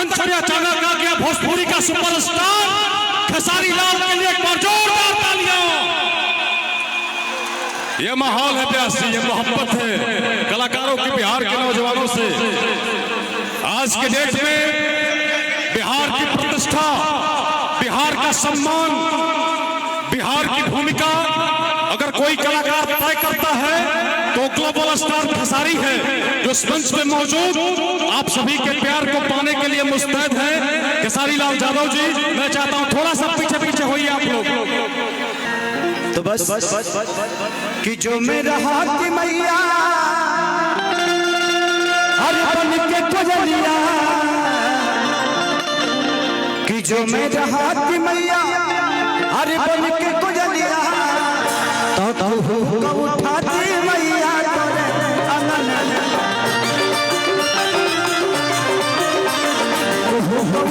मंच पे अचानक आ गया भोजपुरी का सुपरस्टार खेसारी लाल के लिए एक बार जोरदार तालियां। ये माहौल है प्यासी, ये मोहब्बत है कलाकारों की बिहार के नौजवानों से। आज के डेट में बिहार की प्रतिष्ठा, बिहार का सम्मान, बिहार की भूमिका अगर कोई कलाकार तय करता है तो ग्लोबल स्टार खेसारी है, जो इस मंच पे मौजूद आप सभी के प्यार को पाने के लिए मुस्तैद है। खेसारी लाल यादव जी, मैं चाहता हूं थोड़ा सा पीछे पीछे होइए आप लोग। तो बस कि जो मेरा हाथ मैया अरे बन के कोजलिया, कि जो मेरा हाथ मैया अरे बन के कोजलिया, तो उठाती मैया तोरे अंगन,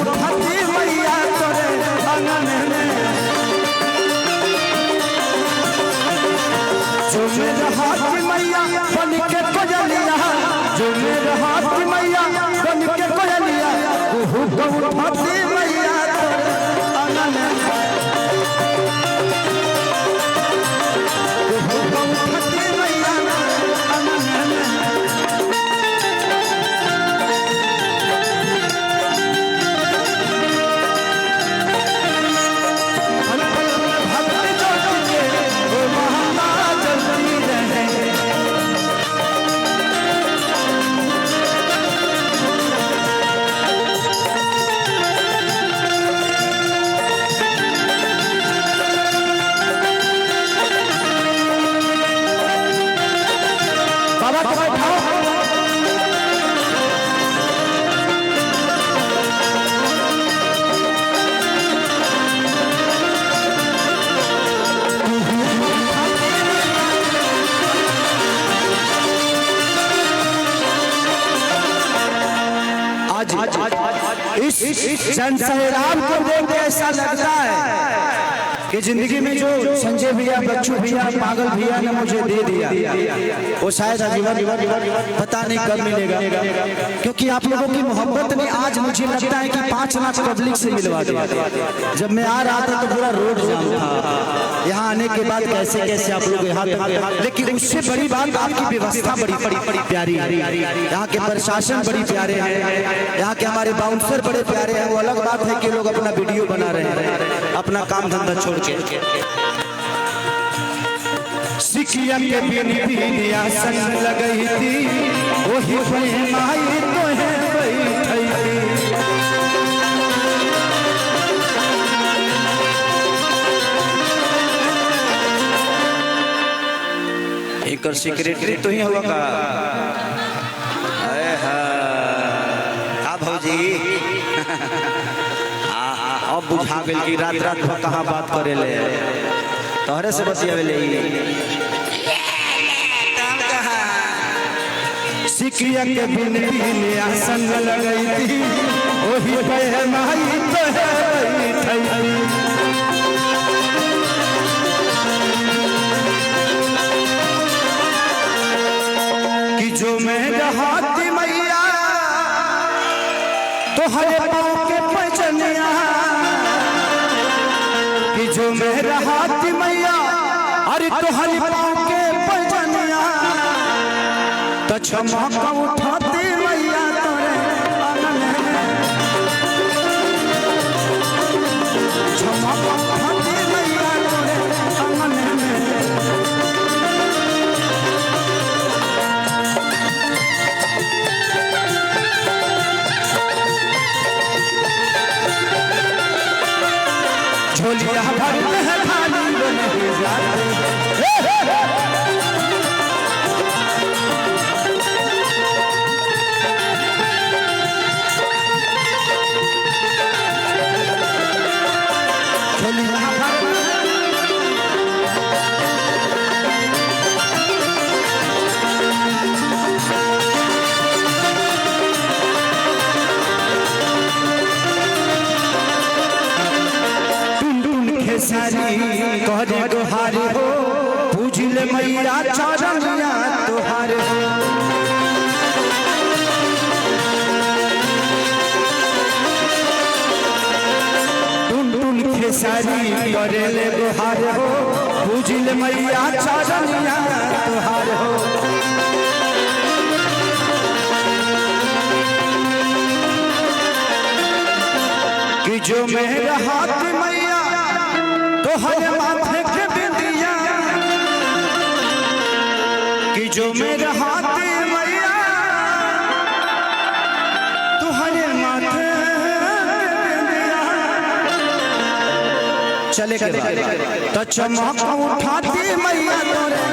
उठाती मैया तोरे अंगन में। जो मेरा हाथ मैया बन के कोजलिया, जो मेरा हाथ मैया बन के कोजलिया, उठाती मैया तोरे अंगन में। इस जनसहराब को देख के ऐसा लगता है कि जिंदगी में जो संजय भैया, बच्चू भैया, पागल भैया ने मुझे दे दिया वो शायद आजीवन पता नहीं कब मिलेगा, क्योंकि आप लोगों की मोहब्बत ने आज मुझे लगता है कि 5 लाख पब्लिक से मिलवा दिया। जब मैं आ रहा था तो पूरा रोड जाम था, यहाँ आने के बाद कैसे कैसे आप लोग यहाँ तक, लेकिन उससे बड़ी बात आपकी व्यवस्था बड़ी प्यारी है, यहाँ के प्रशासन बड़ी प्यारे हैं, यहाँ के हमारे बाउंसर बड़े प्यारे हैं। वो अलग बात है कि लोग अपना वीडियो बना रहे हैं, अपना काम धंधा छोड़ के। सिकिया के बिन आसन लगई थी, वही माई तो है बैठी थी। एक सेक्रेटरी तो ही हुआ का भौजी अब बुझा गई कि रात रात में कहाँ बात करे ले, तोहरे से बतियावे ले। सिकिया के बिन आसन लगई थी, वही पे माई तो है बैठी। कि जो मेरा हाथ मैया तो हरे पाँव के पजनिया, कि जो मेरा हाथ मैया अरे तो हरे पाँव के पजनिया, तो क्षमा का उठाती मैया तोरे अंगन में, क्षमा का उठाती मैया तोरे अंगन में। झोलिया भरते हैं खाली बने जाते, सारी कहरे गुहारी हो, पूज ले मैया सारी करेले गुहार हो पूजिल मैया चरनिया तुहार हो। कि जो मेरा हाथ मैया तो हर माथे के बिंदिया, कि जो मेरा हाथ मैया तो हर माथे के बिंदिया, चले के तो चमक उठाती मैया तोरे